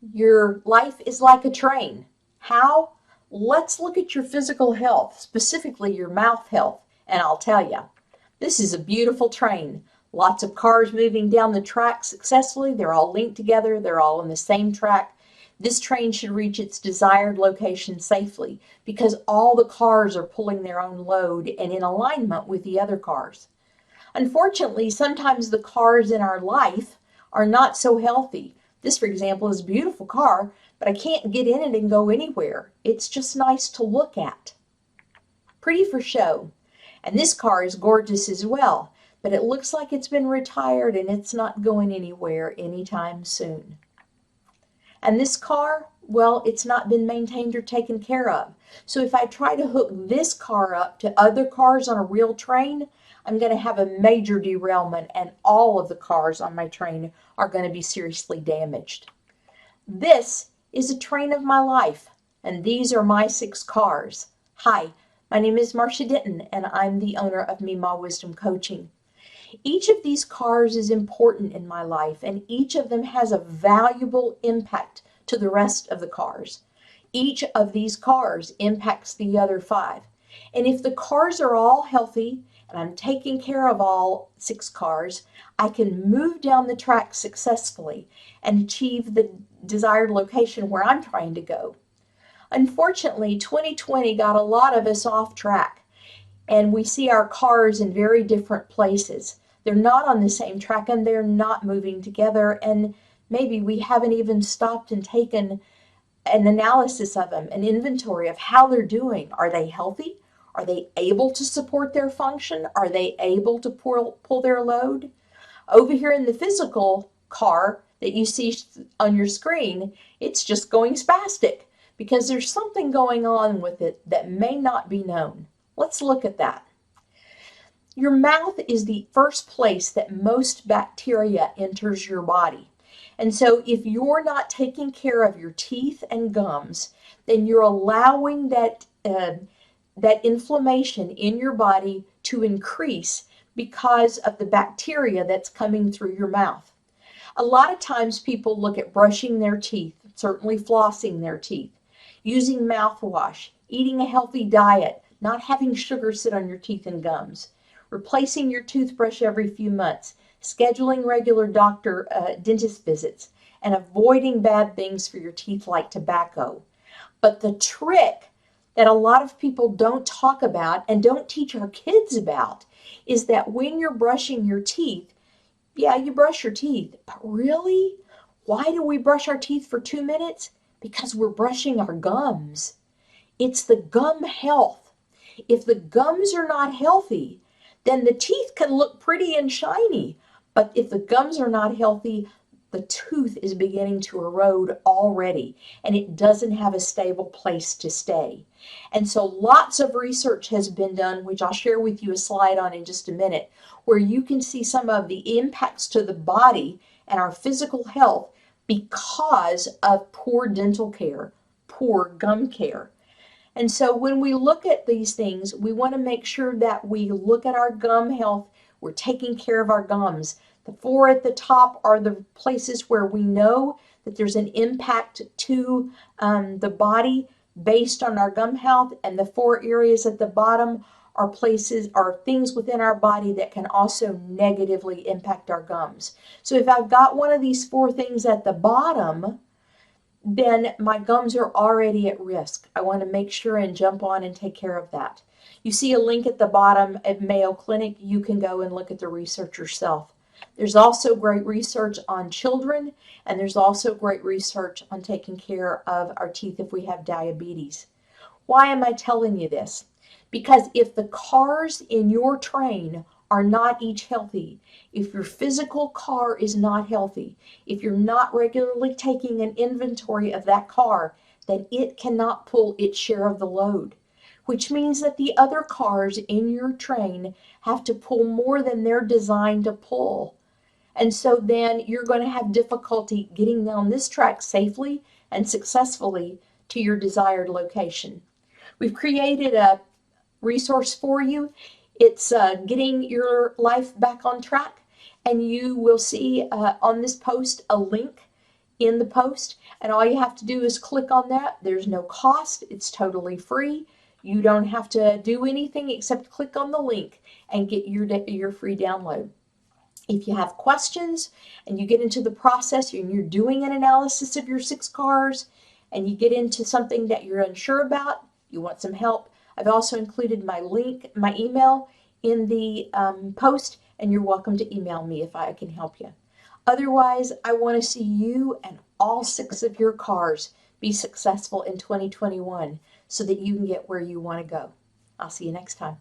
Your life is like a train. How? Let's look at your physical health, specifically your mouth health, and I'll tell you. This is a beautiful train. Lots of cars moving down the track successfully. They're all linked together. They're all on the same track. This train should reach its desired location safely because all the cars are pulling their own load and in alignment with the other cars. Unfortunately, sometimes the cars in our life are not so healthy. This, for example, is a beautiful car, but I can't get in it and go anywhere. It's just nice to look at. Pretty for show. And this car is gorgeous as well, but it looks like it's been retired and it's not going anywhere anytime soon. And this car, well, it's not been maintained or taken care of. So if I try to hook this car up to other cars on a real train, I'm going to have a major derailment and all of the cars on my train are going to be seriously damaged. This is a train of my life, and these are my 6 cars. Hi, my name is Marcia Denton, and I'm the owner of Meemaw Wisdom Coaching. Each of these cars is important in my life, and each of them has a valuable impact to the rest of the cars. Each of these cars impacts the other 5. And if the cars are all healthy, and I'm taking care of all 6 cars, I can move down the track successfully and achieve the desired location where I'm trying to go. Unfortunately, 2020 got a lot of us off track, and we see our cars in very different places. They're not on the same track and they're not moving together, and maybe we haven't even stopped and taken an analysis of them, an inventory of how they're doing. Are they healthy? Are they able to support their function? Are they able to pull their load? Over here in the physical car that you see on your screen, it's just going spastic because there's something going on with it that may not be known. Let's look at that. Your mouth is the first place that most bacteria enters your body. And so if you're not taking care of your teeth and gums, then you're allowing that inflammation in your body to increase because of the bacteria that's coming through your mouth. A lot of times people look at brushing their teeth, certainly flossing their teeth, using mouthwash, eating a healthy diet, not having sugar sit on your teeth and gums, replacing your toothbrush every few months, scheduling regular dentist visits, and avoiding bad things for your teeth like tobacco. But the trick that a lot of people don't talk about and don't teach our kids about is that when you're brushing your teeth, yeah, you brush your teeth, but really, why do we brush our teeth for 2 minutes? Because we're brushing our gums. It's the gum health. If the gums are not healthy, then the teeth can look pretty and shiny. But if the gums are not healthy, the tooth is beginning to erode already, and it doesn't have a stable place to stay. And so lots of research has been done, which I'll share with you a slide on in just a minute, where you can see some of the impacts to the body and our physical health because of poor dental care, poor gum care. And so when we look at these things, we want to make sure that we look at our gum health. We're taking care of our gums. The 4 at the top are the places where we know that there's an impact to the body based on our gum health, and the 4 areas at the bottom are things within our body that can also negatively impact our gums. So if I've got one of these 4 things at the bottom, then my gums are already at risk. I want to make sure and jump on and take care of that. You see a link at the bottom at Mayo Clinic. You can go and look at the research yourself. There's also great research on children, and there's also great research on taking care of our teeth if we have diabetes. Why am I telling you this? Because if the cars in your train are not each healthy, if your physical car is not healthy, if you're not regularly taking an inventory of that car, then it cannot pull its share of the load, which means that the other cars in your train have to pull more than they're designed to pull. And so then you're going to have difficulty getting down this track safely and successfully to your desired location. We've created a resource for you. It's getting your life back on track, and you will see on this post a link in the post, and all you have to do is click on that. There's no cost. It's totally free. You don't have to do anything except click on the link and get your free download. If you have questions and you get into the process and you're doing an analysis of your 6 cars and you get into something that you're unsure about, you want some help, I've also included my email in the post, and you're welcome to email me if I can help you. Otherwise, I want to see you and all 6 of your cars be successful in 2021 so that you can get where you want to go. I'll see you next time.